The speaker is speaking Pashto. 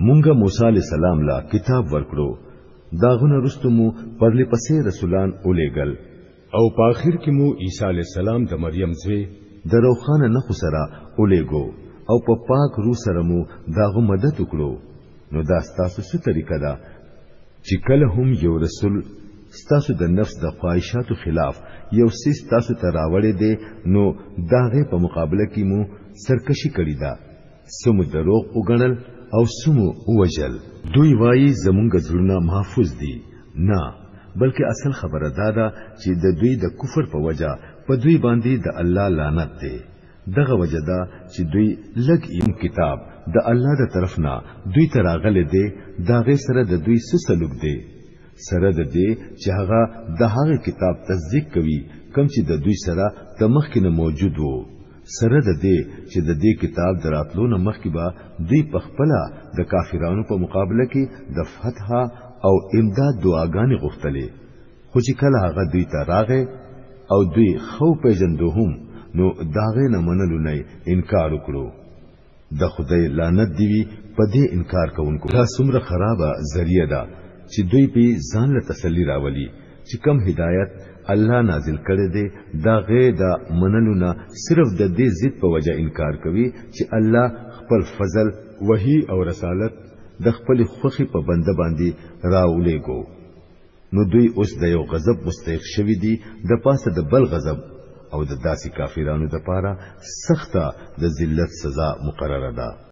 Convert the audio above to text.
مونږه موسی علی السلام لا کتاب ورکړو داغونه رستمو پرلی پسې رسولان اولېګل او په اخر کې مو عیسی علی السلام د مریم زوی د روخانه نه خسرا اولېګو او په پاک روح سره مو داغه مدد وکړو نو دا ستاسو څه طریقه ده چې کله هم یو رسول ستاسو د نفس د خواهشاتو خلاف یو سیس تاسو ته راوړې دي نو داغه په مقابله کې مو سرکشي کړی ده سمو دروغ وګڼل او سمو وجل دوی وایي زمونږ زړونه محفوظ دي نه بلکې اصل خبره ده چې د دوی د کفر په وجه په دوی باندې د الله لعنت دی دغه وجه ده چې دوی لګ یم کتاب د الله د طرف نه دوی ته راغلي دي داغه سره د دوی سلوک دی سره د دې چې هغه د هغه کتاب تصدیق کوي کوم چې د دوی سره د مخکنه موجود وو سره د دې چې د دې کتاب دراتلو نه مخکې به دوی په خپل د کافرانو په مقابله کې د فتح او امداد دعاګانې غوښتلې خو چې کله هغه دوی ته راغې او دوی خو پیژندوهم نو داغه نه منلو نه انکار وکړو د خدای لعنت دی په دې انکار کوونکو دا څومره خرابه ذریعہ ده چې دوی په ځان له تسلی راولي چې کم هدایت الله نازل کړي دي دا غي دا منلو نه صرف د دې ضد په وجه انکار کوي چې الله خپل فضل وحي او رسالت د خپل خوخي په بنده باندې راولېګو نو دوی اوس د یو غضب مستحق شوی دي د پاسه د بل غضب او د داسې کافرانو د پاره سخته د ذلت سزا مقرره ده